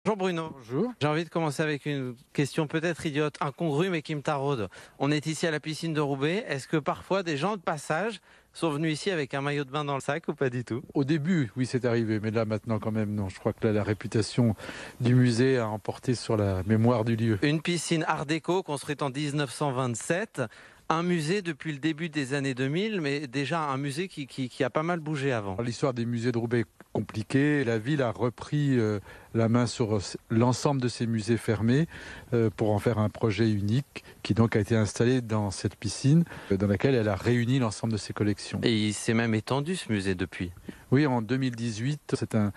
Bonjour Bruno. Bonjour. J'ai envie de commencer avec une question peut-être idiote, incongrue mais qui me taraude. On est ici à la piscine de Roubaix. Est-ce que parfois des gens de passage sont venus ici avec un maillot de bain dans le sac ou pas du tout? Au début, oui, c'est arrivé, mais là maintenant quand même, non. Je crois que là, la réputation du musée a emporté sur la mémoire du lieu. Une piscine art déco construite en 1927. Un musée depuis le début des années 2000, mais déjà un musée qui a pas mal bougé avant. L'histoire des musées de Roubaix est compliquée. La ville a repris la main sur l'ensemble de ces musées fermés pour en faire un projet unique qui donc a été installé dans cette piscine dans laquelle elle a réuni l'ensemble de ses collections. Et il s'est même étendu ce musée depuis. Oui, en 2018, c'est un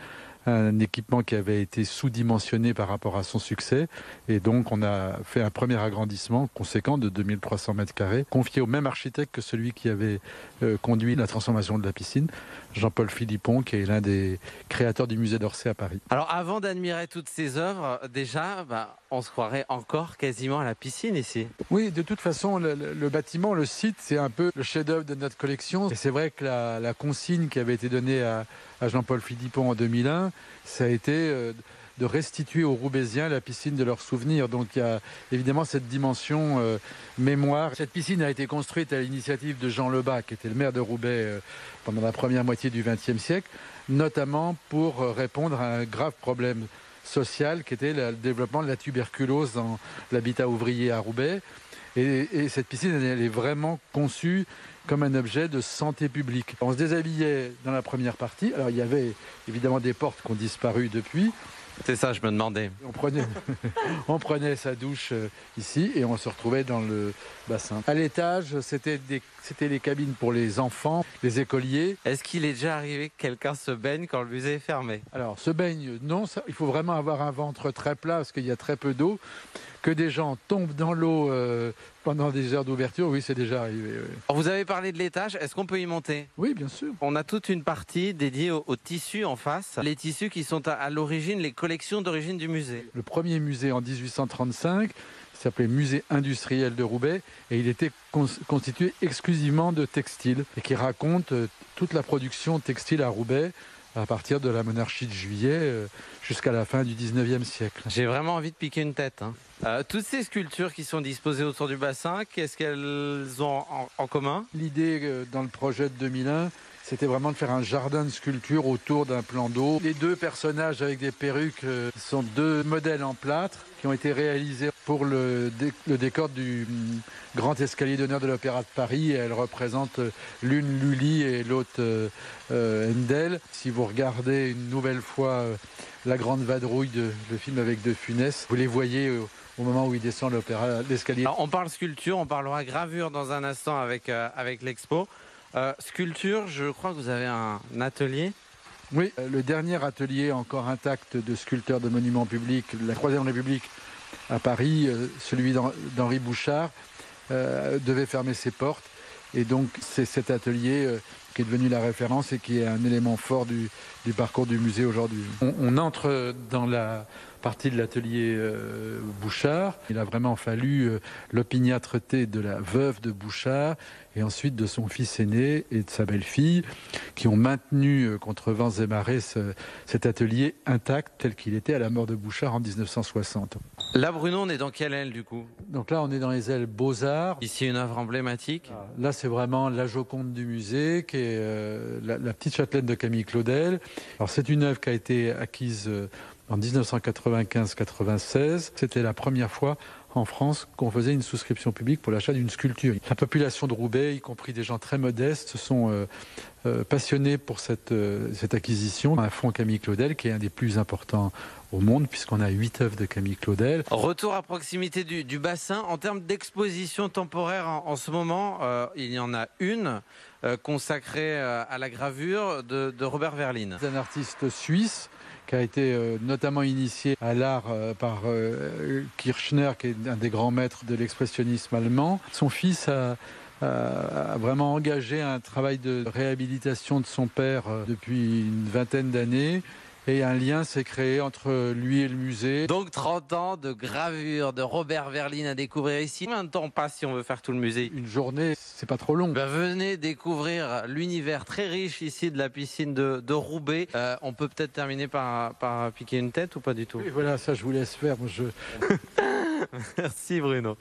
équipement qui avait été sous-dimensionné par rapport à son succès. Et donc, on a fait un premier agrandissement conséquent de 2300 mètres carrés, confié au même architecte que celui qui avait conduit la transformation de la piscine, Jean-Paul Philippon, qui est l'un des créateurs du musée d'Orsay à Paris. Alors, avant d'admirer toutes ces œuvres, déjà, on se croirait encore quasiment à la piscine ici. Oui, de toute façon, le bâtiment, le site, c'est un peu le chef-d'œuvre de notre collection. Et c'est vrai que la consigne qui avait été donnée à Jean-Paul Philippon en 2001, ça a été de restituer aux Roubaisiens la piscine de leurs souvenirs. Donc il y a évidemment cette dimension mémoire. Cette piscine a été construite à l'initiative de Jean Lebas, qui était le maire de Roubaix pendant la première moitié du XXe siècle, notamment pour répondre à un grave problème social qui était le développement de la tuberculose dans l'habitat ouvrier à Roubaix. Et cette piscine, elle est vraiment conçue comme un objet de santé publique. On se déshabillait dans la première partie. Alors il y avait évidemment des portes qui ont disparu depuis. C'est ça, je me demandais. On prenait sa douche ici et on se retrouvait dans le bassin. À l'étage, c'était les cabines pour les enfants, les écoliers. Est-ce qu'il est déjà arrivé que quelqu'un se baigne quand le musée est fermé? Alors, se baigne, non. Il faut vraiment avoir un ventre très plat parce qu'il y a très peu d'eau. Que des gens tombent dans l'eau pendant des heures d'ouverture, oui, c'est déjà arrivé. Oui. Alors, vous avez parlé de l'étage, est-ce qu'on peut y monter? Oui, bien sûr. On a toute une partie dédiée aux tissus en face. Les tissus qui sont à l'origine, les collections d'origine du musée. Le premier musée en 1835 s'appelait Musée industriel de Roubaix et il était constitué exclusivement de textiles et qui raconte toute la production textile à Roubaix à partir de la monarchie de Juillet jusqu'à la fin du 19e siècle. J'ai vraiment envie de piquer une tête. Toutes ces sculptures qui sont disposées autour du bassin, qu'est-ce qu'elles ont en commun? L'idée dans le projet de 2001, c'était vraiment de faire un jardin de sculpture autour d'un plan d'eau. Les deux personnages avec des perruques sont deux modèles en plâtre qui ont été réalisés pour le décor du grand escalier d'honneur de l'Opéra de Paris. Elles représentent l'une Lully et l'autre Handel. Si vous regardez une nouvelle fois La Grande Vadrouille, le film avec De Funès, vous les voyez au moment où il descend l'escalier. On parle sculpture, on parlera gravure dans un instant avec l'expo. Sculpture, je crois que vous avez un atelier. Oui, le dernier atelier encore intact de sculpteur de monuments publics, la Troisième République à Paris, celui d'Henri Bouchard, devait fermer ses portes. Et donc c'est cet atelier qui est devenu la référence et qui est un élément fort du parcours du musée aujourd'hui. On entre dans la partie de l'atelier Bouchard. Il a vraiment fallu l'opiniâtreté de la veuve de Bouchard et ensuite de son fils aîné et de sa belle-fille qui ont maintenu contre vents et marées cet atelier intact tel qu'il était à la mort de Bouchard en 1960. Là, Bruno, on est dans quelle aile du coup? Donc là, on est dans les ailes Beaux-Arts. Ici, une œuvre emblématique. Là, c'est vraiment la Joconde du musée, qui est la petite châtelaine de Camille Claudel. Alors, c'est une œuvre qui a été acquise en 1995-96. C'était la première fois en France qu'on faisait une souscription publique pour l'achat d'une sculpture. La population de Roubaix, y compris des gens très modestes, se sont passionnés pour cette acquisition. Un fonds Camille Claudel qui est un des plus importants au monde puisqu'on a 8 œuvres de Camille Claudel. Retour à proximité du bassin. En termes d'exposition temporaire en ce moment, il y en a une consacrée à la gravure de Robert Verlyn. C'est un artiste suisse qui a été notamment initié à l'art par Kirchner, qui est un des grands maîtres de l'expressionnisme allemand. Son fils a vraiment engagé un travail de réhabilitation de son père depuis une vingtaine d'années. Et un lien s'est créé entre lui et le musée. Donc 30 ans de gravure de Robert Verlin à découvrir ici. Combien de temps passe si on veut faire tout le musée? Une journée, c'est pas trop long. Ben, venez découvrir l'univers très riche ici de la piscine de Roubaix. On peut peut-être terminer par piquer une tête ou pas du tout? Et voilà, ça je vous laisse faire. Merci Bruno.